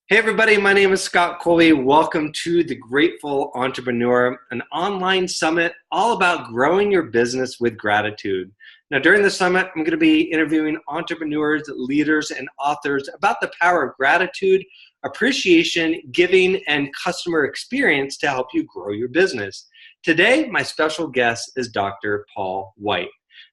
Hey everybody, my name is Scott Colby. Welcome to The Grateful Entrepreneur, an online summit all about growing your business with gratitude. Now during the summit, I'm going to be interviewing entrepreneurs, leaders, and authors about the power of gratitude, appreciation, giving, and customer experience to help you grow your business. Today, my special guest is Dr. Paul White.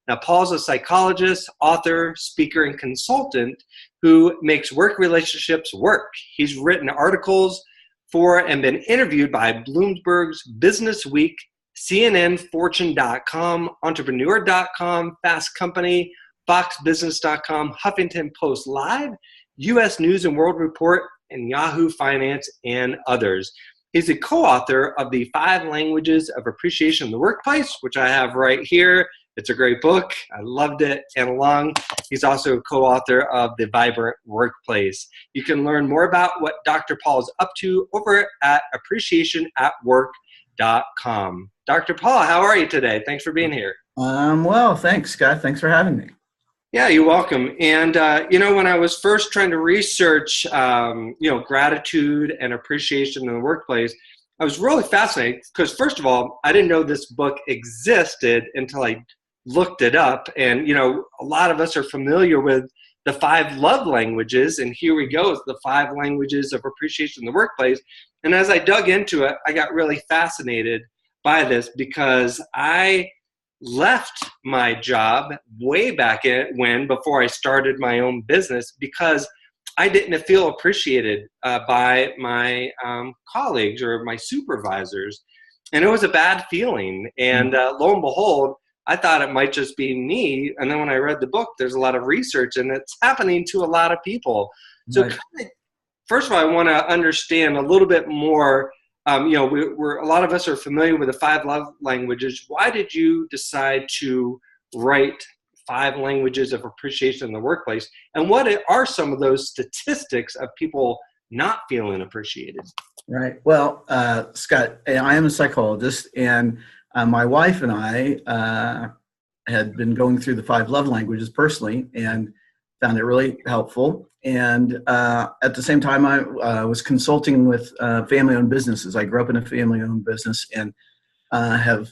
Now, Paul's a psychologist, author, speaker, and consultant who makes work relationships work. He's written articles for and been interviewed by Bloomberg's Business Week, CNN, Fortune.com, Entrepreneur.com, Fast Company, FoxBusiness.com, Huffington Post Live, U.S. News and World Report, and Yahoo Finance, and others. He's a co-author of the 5 Languages of Appreciation in the Workplace, which I have right here. It's a great book. I loved it. And along, he's also a co-author of The Vibrant Workplace. You can learn more about what Dr. Paul is up to over at appreciationatwork.com. Dr. Paul, how are you today? Thanks for being here. Well, thanks, Scott. Thanks for having me. Yeah, you're welcome. And, when I was first trying to research, gratitude and appreciation in the workplace, I was really fascinated because, first of all, I didn't know this book existed until I looked it up. And, a lot of us are familiar with the 5 love languages. And here we go, it's the 5 languages of appreciation in the workplace. And as I dug into it, I got really fascinated by this because I left my job way back before I started my own business because I didn't feel appreciated by my colleagues or my supervisors. And it was a bad feeling. And lo and behold, I thought it might just be me. And then when I read the book, there's a lot of research and it's happening to a lot of people. So first of all, I want to understand a little bit more. We're a lot of us are familiar with the 5 love languages. Why did you decide to write 5 languages of appreciation in the workplace? And what are some of those statistics of people not feeling appreciated? Right. Well, Scott, I am a psychologist, and my wife and I had been going through the 5 love languages personally and found it really helpful. And at the same time, I was consulting with family-owned businesses. I grew up in a family-owned business and have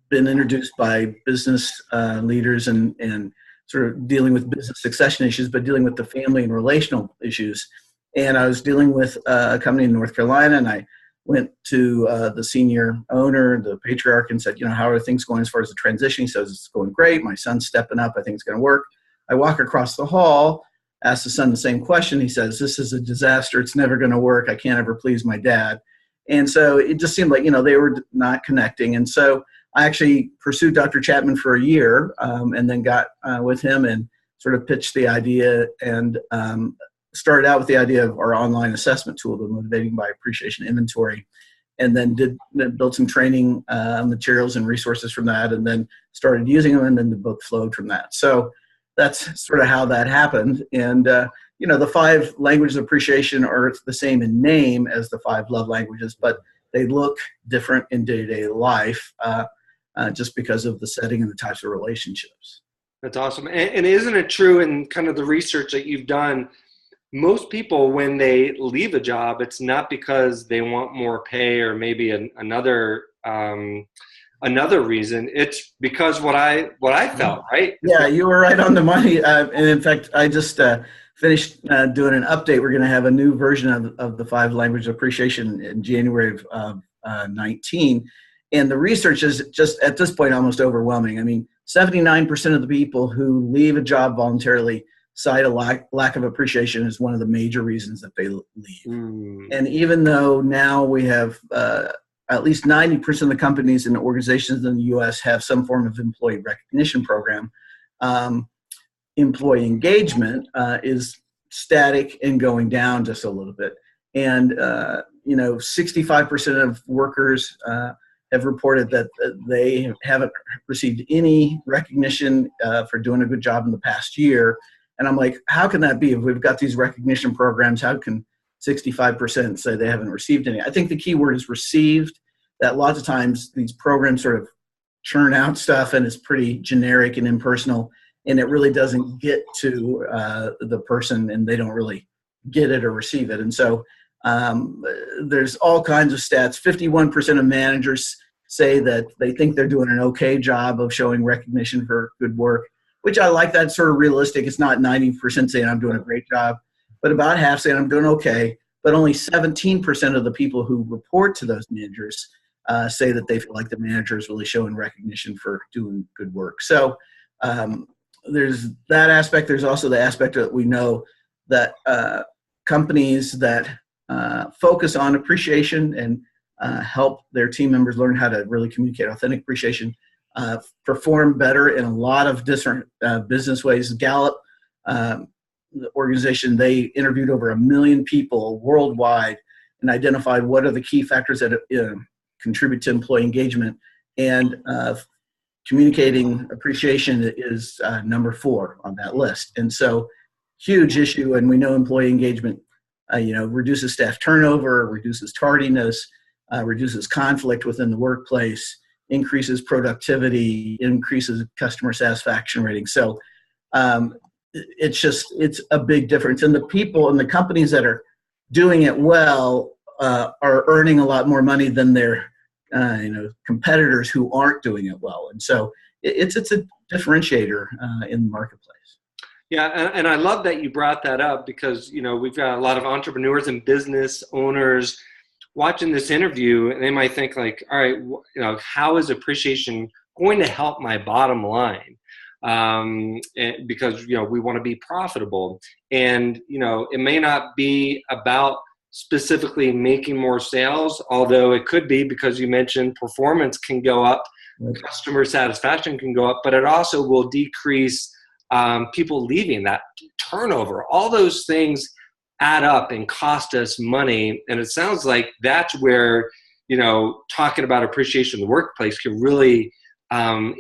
been introduced by business leaders and sort of dealing with business succession issues, but dealing with the family and relational issues. And I was dealing with a company in North Carolina, and I went to the senior owner, the patriarch, and said, how are things going as far as the transition? He says, it's going great. My son's stepping up. I think it's going to work. I walk across the hall, ask the son the same question. He says, this is a disaster. It's never going to work. I can't ever please my dad. And so it just seemed like, they were not connecting. And so I actually pursued Dr. Chapman for a year and then got with him and sort of pitched the idea and started out with the idea of our online assessment tool, the Motivating by Appreciation Inventory, and then built some training materials and resources from that, and then started using them, and then the book flowed from that. So that's sort of how that happened. And, the 5 languages of appreciation are the same in name as the 5 love languages, but they look different in day-to-day life just because of the setting and the types of relationships. That's awesome. And isn't it true in kind of the research that you've done, most people, when they leave a job, it's not because they want more pay or maybe another reason. It's because what I felt, right? Yeah, you were right on the money. And in fact, I just finished doing an update. We're going to have a new version of the 5 languages of appreciation in January of 19. And the research is just at this point almost overwhelming. I mean, 79% of the people who leave a job voluntarily cite a lack of appreciation as one of the major reasons that they leave. And even though now we have at least 90% of the companies and organizations in the U.S. have some form of employee recognition program, employee engagement is static and going down just a little bit. And 65% of workers have reported that they haven't received any recognition for doing a good job in the past year. And I'm like, how can that be? If we've got these recognition programs, how can 65% say they haven't received any? I think the key word is received, that lots of times these programs sort of churn out stuff and it's pretty generic and impersonal, and it really doesn't get to the person, and they don't really get it or receive it. And so there's all kinds of stats. 51% of managers say that they think they're doing an okay job of showing recognition for good work, which I like. That sort of realistic. It's not 90% saying I'm doing a great job, but about half saying I'm doing okay. But only 17% of the people who report to those managers say that they feel like the manager is really showing recognition for doing good work. So there's that aspect. There's also the aspect that we know that companies that focus on appreciation and help their team members learn how to really communicate authentic appreciation perform better in a lot of different business ways. Gallup, the organization, they interviewed over 1 million people worldwide and identified what are the key factors that contribute to employee engagement. And communicating appreciation is number 4 on that list. And so huge issue. And we know employee engagement, reduces staff turnover, reduces tardiness, reduces conflict within the workplace, increases productivity, increases customer satisfaction rating. So it's a big difference. And the people and the companies that are doing it well are earning a lot more money than their competitors who aren't doing it well. And so it's a differentiator in the marketplace. Yeah, and I love that you brought that up because, we've got a lot of entrepreneurs and business owners watching this interview, and they might think like, all right, how is appreciation going to help my bottom line? Because, we want to be profitable. And, it may not be about specifically making more sales, although it could be because you mentioned performance can go up, customer satisfaction can go up, but it also will decrease people leaving, that turnover. All those things add up and cost us money. And it sounds like that's where, talking about appreciation in the workplace can really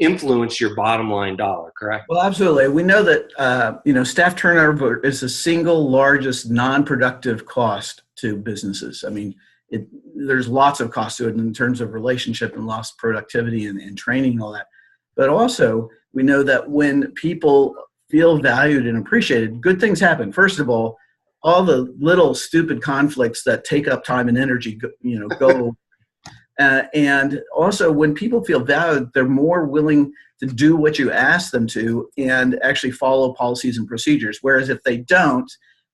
influence your bottom line dollar, correct? Well, absolutely. We know that, staff turnover is the single largest non-productive cost to businesses. I mean, there's lots of costs to it in terms of relationship and lost productivity and training and all that. But also, we know that when people feel valued and appreciated, good things happen. First of all the little stupid conflicts that take up time and energy, go. And also, when people feel valued, they're more willing to do what you ask them to and actually follow policies and procedures. Whereas if they don't,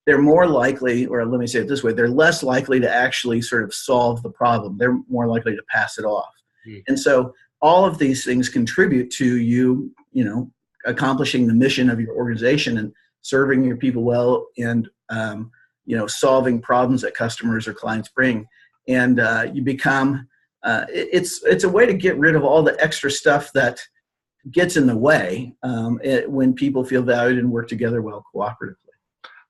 they're more likely, or let me say it this way, they're less likely to actually sort of solve the problem. They're more likely to pass it off. And so all of these things contribute to you, accomplishing the mission of your organization and serving your people well and, solving problems that customers or clients bring. And you become, it's a way to get rid of all the extra stuff that gets in the way when people feel valued and work together well cooperatively.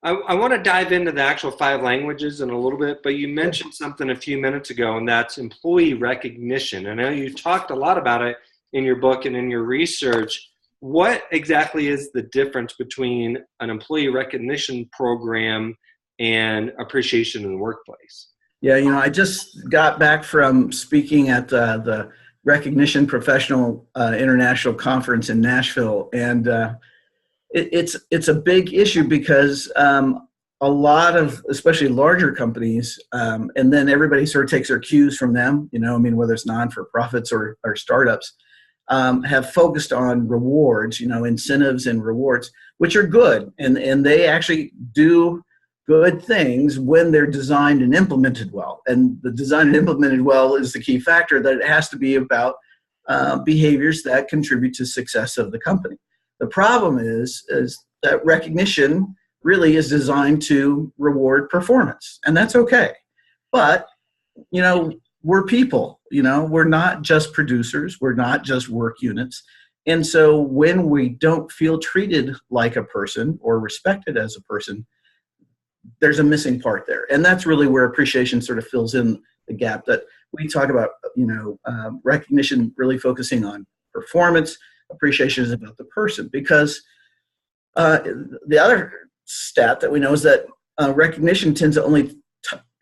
I want to dive into the actual 5 languages in a little bit, but you mentioned something a few minutes ago, and that's employee recognition. I know you talked a lot about it in your book and in your research. What exactly is the difference between an employee recognition program and appreciation in the workplace? Yeah, I just got back from speaking at the Recognition Professional International Conference in Nashville, and it's a big issue because a lot of, especially larger companies, and then everybody sort of takes their cues from them, whether it's non-for-profits or startups, have focused on rewards, incentives and rewards, which are good. And they actually do good things when they're designed and implemented well. And the designed and implemented well is the key factor, that it has to be about behaviors that contribute to success of the company. The problem is that recognition really is designed to reward performance, and that's okay. But, we're people, we're not just producers, we're not just work units. And so when we don't feel treated like a person or respected as a person, there's a missing part there. And that's really where appreciation sort of fills in the gap that we talk about, recognition really focusing on performance. Appreciation is about the person, because the other stat that we know is that recognition tends to only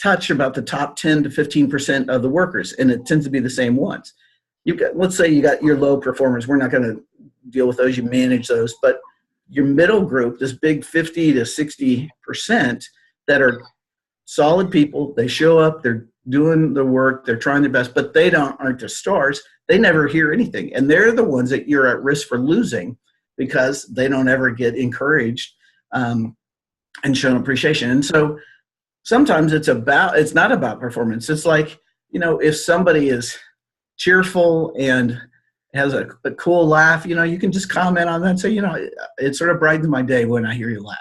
touch about the top 10 to 15% of the workers, and it tends to be the same ones. Let's say you got your low performers. We're not going to deal with those. You manage those, but your middle group, this big 50 to 60%, that are solid people. They show up, they're doing the work, they're trying their best, but they aren't the stars. They never hear anything. And they're the ones that you're at risk for losing because they don't ever get encouraged and shown appreciation. And so sometimes it's not about performance. It's like, if somebody is cheerful and has a cool laugh, you can just comment on that and say, it sort of brightens my day when I hear you laugh,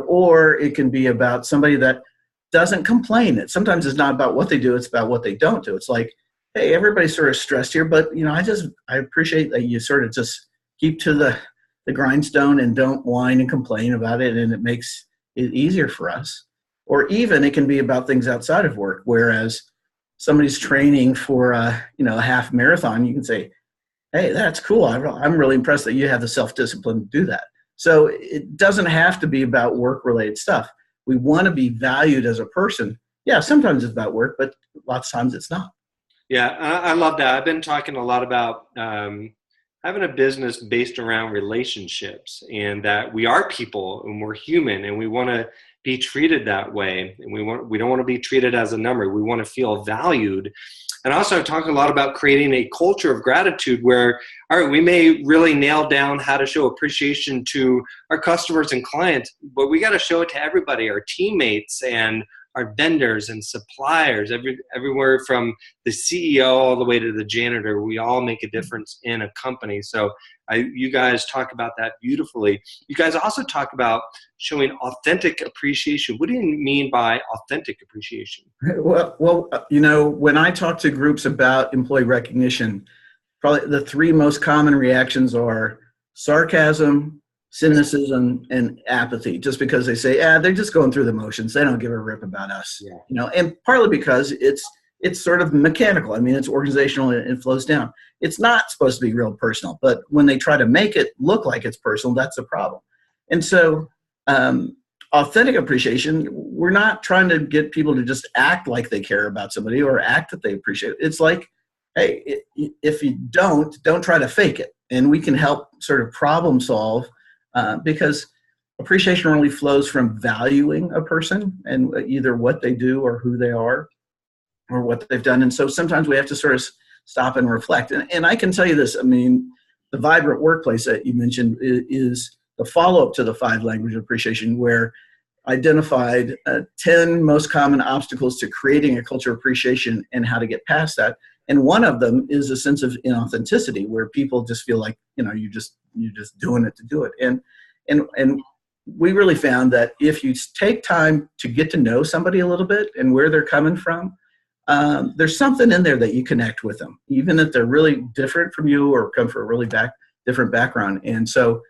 or it can be about somebody that doesn't complain. Sometimes it's not about what they do, it's about what they don't do. It's like, hey, everybody's sort of stressed here, but I appreciate that you sort of just keep to the grindstone and don't whine and complain about it, and it makes it easier for us. Or even it can be about things outside of work, whereas somebody's training for a half marathon, you can say, hey, that's cool. I'm really impressed that you have the self-discipline to do that. So it doesn't have to be about work-related stuff. We want to be valued as a person. Yeah, sometimes it's about work, but lots of times it's not. Yeah, I love that. I've been talking a lot about having a business based around relationships, and that we are people and we're human, and we want to be treated that way. And we don't want to be treated as a number. We want to feel valued. And also I talk a lot about creating a culture of gratitude where, all right, we may really nail down how to show appreciation to our customers and clients, but we got to show it to everybody, our teammates and our vendors and suppliers, everywhere from the CEO all the way to the janitor. We all make a difference in a company. So you guys talk about that beautifully. You guys also talk about showing authentic appreciation. What do you mean by authentic appreciation? Well, when I talk to groups about employee recognition, probably the three most common reactions are sarcasm, cynicism, and apathy, just because they say, they're just going through the motions. They don't give a rip about us. Yeah. And partly because it's sort of mechanical. I mean, it's organizational and it flows down. It's not supposed to be real personal, but when they try to make it look like it's personal, that's a problem. And so authentic appreciation, we're not trying to get people to just act like they care about somebody or act that they appreciate it. It's like, hey, if you don't try to fake it. And we can help sort of problem solve because appreciation really flows from valuing a person and either what they do or who they are or what they've done. And so sometimes we have to sort of stop and reflect. And I can tell you this, I mean, the vibrant workplace that you mentioned is the follow-up to the 5 languages of appreciation, where identified 10 most common obstacles to creating a culture of appreciation and how to get past that. And one of them is a sense of inauthenticity, where people just feel like, you're just doing it to do it. And we really found that if you take time to get to know somebody a little bit and where they're coming from, there's something in there that you connect with them, even if they're really different from you or come from a really different background. And so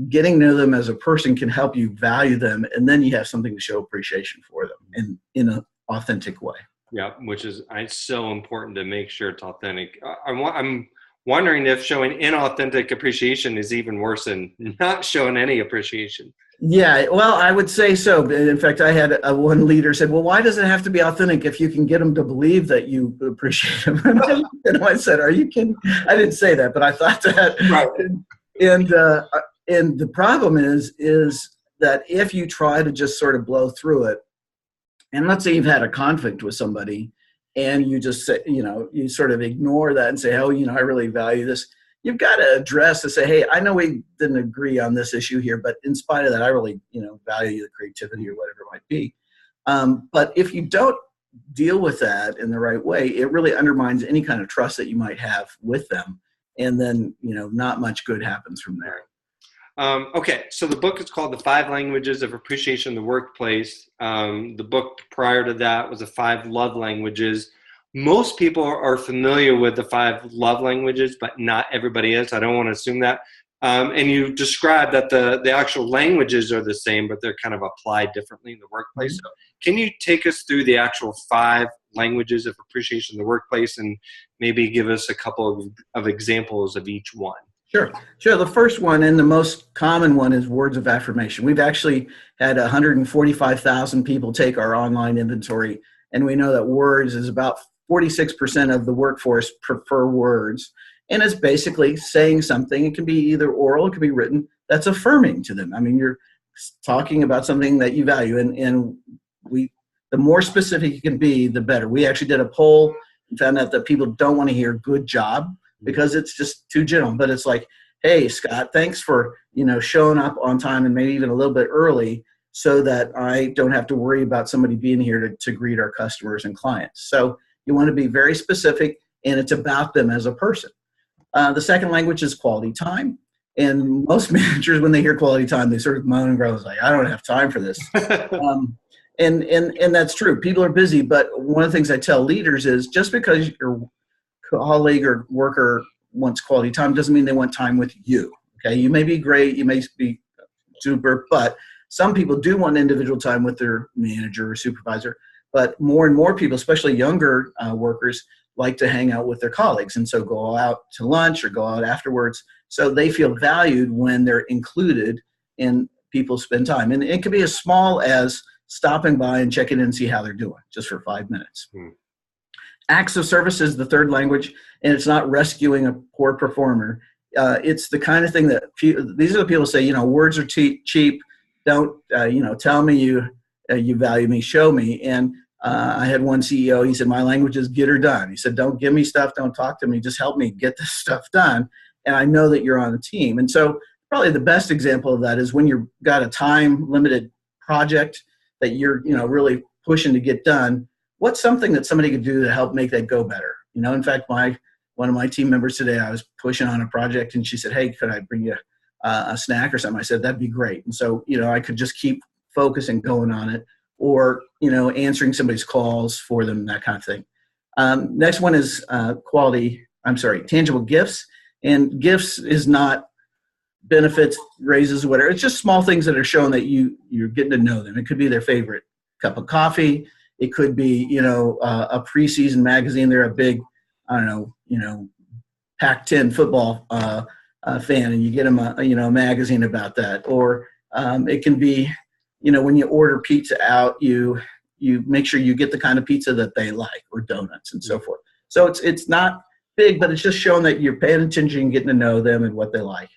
getting to know them as a person can help you value them, and then you have something to show appreciation for them in an authentic way. Yeah, which is so important to make sure it's authentic. I'm wondering if showing inauthentic appreciation is even worse than not showing any appreciation. Yeah, well, I would say so. In fact, I had one leader said, well, why does it have to be authentic if you can get them to believe that you appreciate them? And I said, are you kidding? I didn't say that, but I thought that. Right. And the problem is that if you try to just sort of blow through it, and let's say you've had a conflict with somebody and you just say, you sort of ignore that and say, oh, I really value this. You've got to address to say, hey, I know we didn't agree on this issue here, but in spite of that, I really, value the creativity or whatever it might be. But if you don't deal with that in the right way, it really undermines any kind of trust that you might have with them. And then, not much good happens from there. Okay, so the book is called The 5 Languages of Appreciation in the Workplace. The book prior to that was The 5 Love Languages. Most people are familiar with the 5 love languages, but not everybody is. I don't want to assume that. And you described that the actual languages are the same, but they're kind of applied differently in the workplace. So can you take us through the actual 5 languages of appreciation in the workplace and maybe give us a couple of examples of each one? Sure. The first one and the most common one is words of affirmation. We've actually had 145,000 people take our online inventory, and we know that words is about 46% of the workforce prefer words. And it's basically saying something. It can be either oral, it can be written, that's affirming to them. I mean, you're talking about something that you value. And the more specific you can be, the better. We actually did a poll and found out that people don't want to hear good job because it's just too general. But it's like, hey, Scott, thanks for, showing up on time and maybe even a little bit early so that I don't have to worry about somebody being here to greet our customers and clients. So you want to be very specific, and it's about them as a person. The second language is quality time. And most managers, when they hear quality time, they sort of moan and groan, like, I don't have time for this. And that's true. People are busy, but one of the things I tell leaders is just because your colleague or worker wants quality time doesn't mean they want time with you. Okay, you may be great, you may be super, but some people do want individual time with their manager or supervisor. But more and more people, especially younger workers, like to hang out with their colleagues, and so go out to lunch or go out afterwards. So they feel valued when they're included and people spend time. And it can be as small as stopping by and checking in and see how they're doing, just for 5 minutes. Acts of service is the third language, and it's not rescuing a poor performer. It's the kind of thing that these are the people who say, words are cheap. Don't, tell me you value me, show me. And I had one CEO, he said, my language is get her done. He said, don't give me stuff, don't talk to me, just help me get this stuff done. And I know that you're on the team. And so probably the best example of that is when you've got a time limited project that you're, really pushing to get done. What's something that somebody could do to help make that go better? In fact, one of my team members today, I was pushing on a project and she said, hey, could I bring you a snack or something? I said, that'd be great. And so, I could just keep focusing, going on it, or, answering somebody's calls for them, that kind of thing. Next one is tangible gifts. And gifts is not benefits, raises, whatever. It's just small things that are showing that you're getting to know them. It could be their favorite cup of coffee. It could be, a preseason magazine. They're a big, Pac-10 football fan, and you get them a magazine about that. Or it can be, when you order pizza out, you make sure you get the kind of pizza that they like, or donuts and so forth. So it's not big, but it's just showing that you're paying attention and getting to know them and what they like.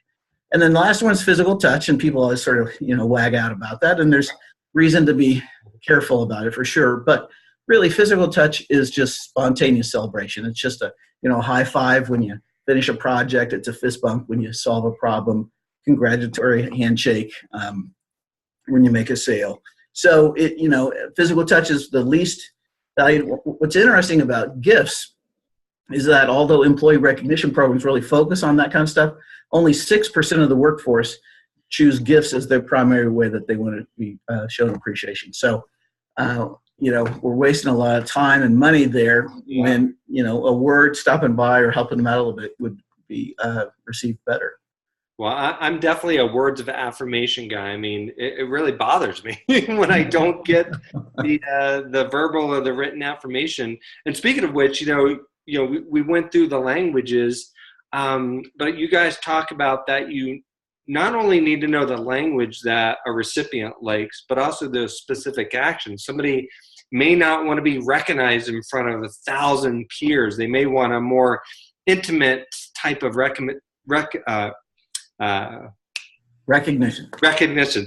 And then the last one is physical touch, and people always sort of, wag out about that. And there's reason to be careful about it for sure. But really, physical touch is just spontaneous celebration. It's just a, high five when you finish a project. It's a fist bump when you solve a problem, congratulatory handshake when you make a sale. So physical touch is the least valued. What's interesting about gifts is that although employee recognition programs really focus on that kind of stuff, only 6% of the workforce choose gifts as their primary way that they want to be shown appreciation. So, we're wasting a lot of time and money there when, a word stopping by or helping them out a little bit would be received better. Well, I'm definitely a words of affirmation guy. I mean, it really bothers me when I don't get the verbal or the written affirmation. And speaking of which, we went through the languages, but you guys talk about that you not only need to know the language that a recipient likes, but also the specific actions. Somebody may not want to be recognized in front of 1,000 peers. They may want a more intimate type of recognition.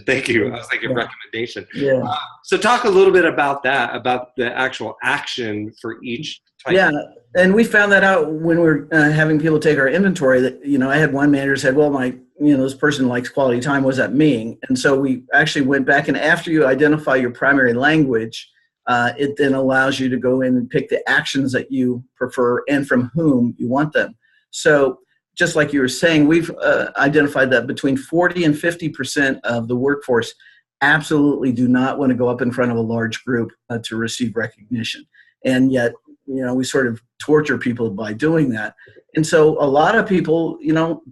Thank you. I was thinking recommendation. Yeah. So talk a little bit about that, about the actual action for each type. Yeah. And we found that out when we were having people take our inventory that, I had one manager said, well, this person likes quality time. What does that mean? And so we actually went back, and after you identify your primary language, it then allows you to go in and pick the actions that you prefer and from whom you want them. So just like you were saying, we've identified that between 40 and 50% of the workforce absolutely do not want to go up in front of a large group to receive recognition. And yet, we sort of torture people by doing that. And so a lot of people,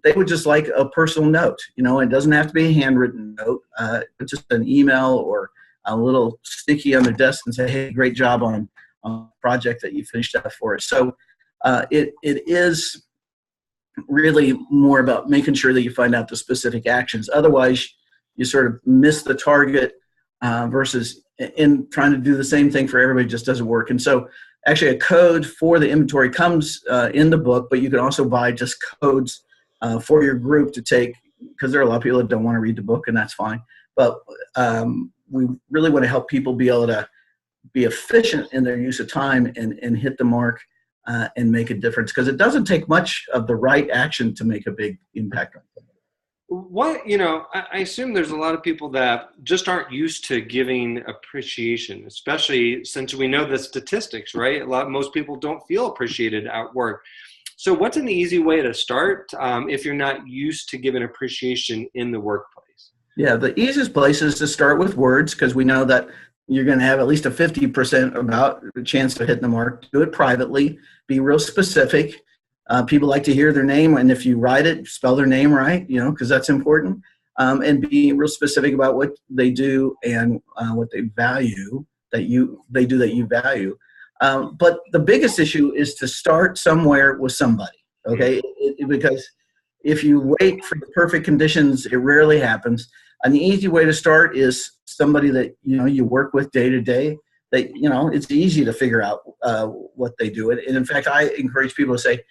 they would just like a personal note. It doesn't have to be a handwritten note. It's just an email or a little sticky on their desk and say, hey, great job on a project that you finished up for us. So it is really more about making sure that you find out the specific actions. Otherwise, you sort of miss the target versus in trying to do the same thing for everybody just doesn't work. And so actually a code for the inventory comes in the book, but you can also buy just codes for your group to take, because there are a lot of people that don't want to read the book, and that's fine. but we really want to help people be able to be efficient in their use of time and hit the mark and make a difference, because it doesn't take much of the right action to make a big impact on things. What, I assume there's a lot of people that just aren't used to giving appreciation, especially since we know the statistics, right? Most people don't feel appreciated at work. So what's an easy way to start if you're not used to giving appreciation in the workplace? Yeah, the easiest place is to start with words, because we know that you're going to have at least a 50% about chance of hitting the mark. Do it privately. Be real specific. People like to hear their name, and if you write it, spell their name right, because that's important. And be real specific about what they do and what they value that you value. But the biggest issue is to start somewhere with somebody, okay? Because if you wait for the perfect conditions, it rarely happens. An easy way to start is somebody that you work with day to day. That it's easy to figure out what they do. And in fact, I encourage people to say,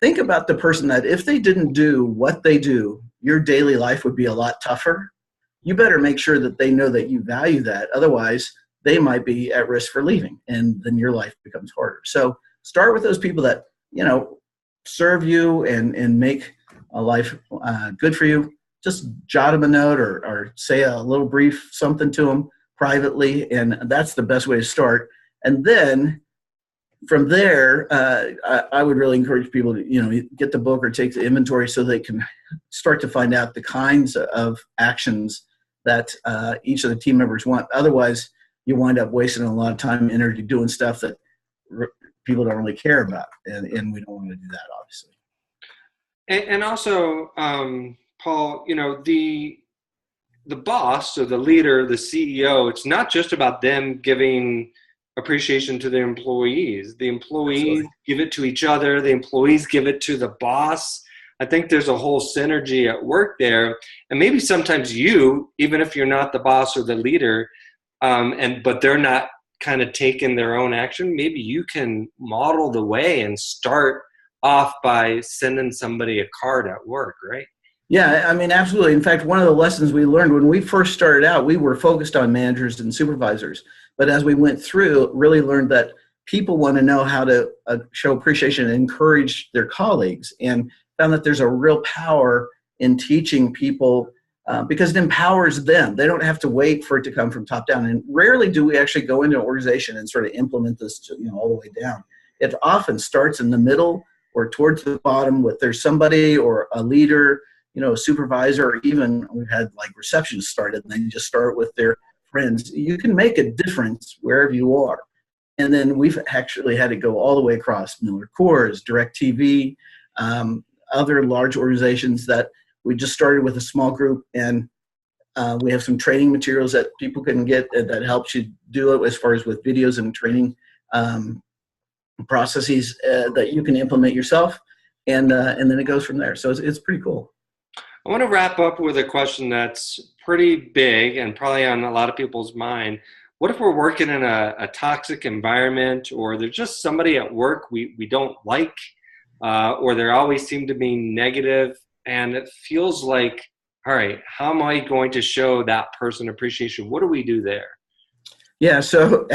think about the person that if they didn't do what they do, your daily life would be a lot tougher. You better make sure that they know that you value that. Otherwise, they might be at risk for leaving, and then your life becomes harder. So start with those people that serve you and make a life good for you. Just jot them a note or say a little brief something to them privately, and that's the best way to start. And then from there, I would really encourage people to get the book or take the inventory so they can start to find out the kinds of actions that each of the team members want. Otherwise, you wind up wasting a lot of time and energy doing stuff that people don't really care about, and we don't want to do that, obviously. And also, Paul, the boss or the leader, the CEO, it's not just about them giving appreciation to their employees. The employees Absolutely. Give it to each other. The employees give it to the boss. I think there's a whole synergy at work there. And maybe sometimes even if you're not the boss or the leader, but they're not kind of taking their own action, maybe you can model the way and start off by sending somebody a card at work, right? Yeah, I mean, absolutely. In fact, one of the lessons we learned when we first started out, we were focused on managers and supervisors. But as we went through, really learned that people want to know how to show appreciation and encourage their colleagues, and found that there's a real power in teaching people because it empowers them. They don't have to wait for it to come from top down. And rarely do we actually go into an organization and sort of implement this all the way down. It often starts in the middle or towards the bottom with there's somebody or a leader, a supervisor, or even we've had like receptionists started, and then you just start with their friends. You can make a difference wherever you are. And then we've actually had to go all the way across Miller Coors, DirecTV, other large organizations that we just started with a small group, and we have some training materials that people can get that helps you do it as far as with videos and training processes that you can implement yourself, and then it goes from there. So it's pretty cool. I want to wrap up with a question that's pretty big and probably on a lot of people's mind. What if we're working in a toxic environment, or there's just somebody at work we don't like, or they always seem to be negative, and it feels like, all right, how am I going to show that person appreciation? What do we do there? Yeah, so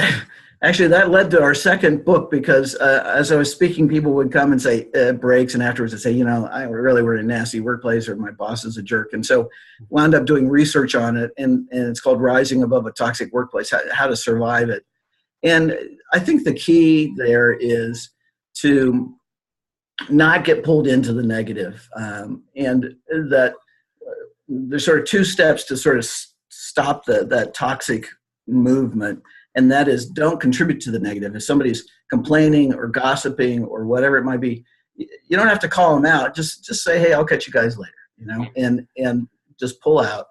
actually that led to our second book, because as I was speaking, people would come and say breaks, and afterwards they'd say, I really were in a nasty workplace, or my boss is a jerk. And so wound up doing research on it, and it's called Rising Above a Toxic Workplace, how to survive it. And I think the key there is to not get pulled into the negative, and that there's sort of two steps to sort of stop that toxic movement. And that is, don't contribute to the negative. If somebody's complaining or gossiping or whatever it might be, you don't have to call them out. Just say, hey, I'll catch you guys later, and just pull out.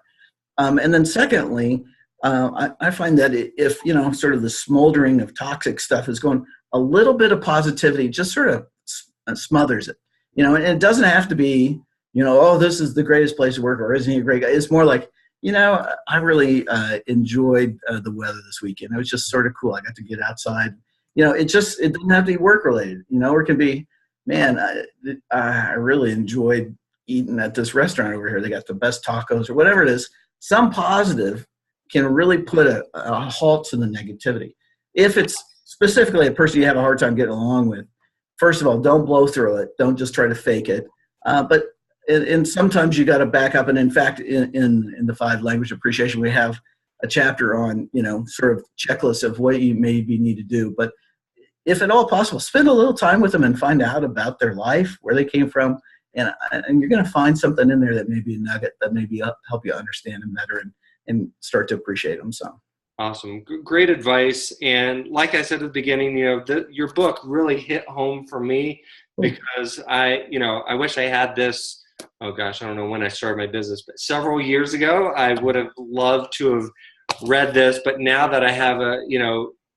And then secondly, I find that if, sort of the smoldering of toxic stuff is going, a little bit of positivity just sort of smothers it, and it doesn't have to be, oh, this is the greatest place to work, or isn't he a great guy? It's more like, I really enjoyed the weather this weekend. It was just sort of cool. I got to get outside. It doesn't have to be work related, or it can be, man, I really enjoyed eating at this restaurant over here. They got the best tacos, or whatever it is. some positive can really put a halt to the negativity. If it's specifically a person you have a hard time getting along with, first of all, don't blow through it. Don't just try to fake it. And sometimes you got to back up. And in fact, in the 5 language appreciation, we have a chapter on, sort of checklists of what you maybe need to do. But if at all possible, spend a little time with them and find out about their life, where they came from. And you're going to find something in there that may be a nugget that maybe help you understand them better and start to appreciate them some. Awesome. Great advice. And like I said at the beginning, your book really hit home for me because I wish I had this, oh gosh, I don't know when I started my business, but several years ago, I would have loved to have read this. But now that I have a,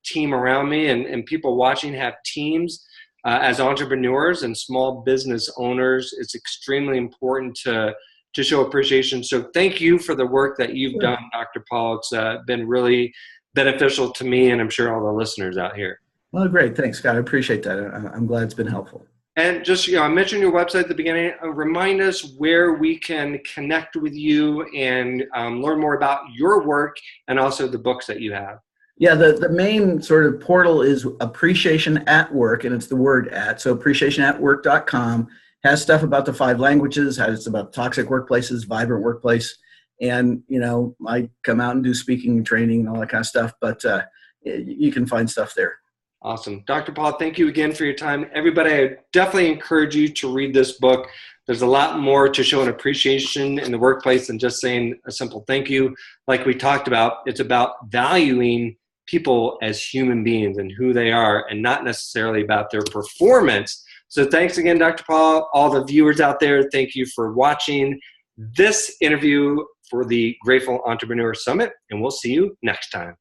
team around me and people watching have teams as entrepreneurs and small business owners, it's extremely important to show appreciation. So thank you for the work that you've done, Dr. Paul. It's been really beneficial to me, and I'm sure all the listeners out here. Well, great. Thanks, Scott. I appreciate that. I'm glad it's been helpful. And just, I mentioned your website at the beginning. Remind us where we can connect with you and learn more about your work and also the books that you have. Yeah, the main sort of portal is Appreciation at Work, and it's the word at. So appreciationatwork.com has stuff about the 5 languages, has about toxic workplaces, vibrant workplace. And, I come out and do speaking and training and all that kind of stuff, but you can find stuff there. Awesome. Dr. Paul, thank you again for your time. Everybody, I definitely encourage you to read this book. There's a lot more to show an appreciation in the workplace than just saying a simple thank you. Like we talked about, it's about valuing people as human beings and who they are and not necessarily about their performance. So thanks again, Dr. Paul. All the viewers out there, thank you for watching this interview for the Grateful Entrepreneur Summit, and we'll see you next time.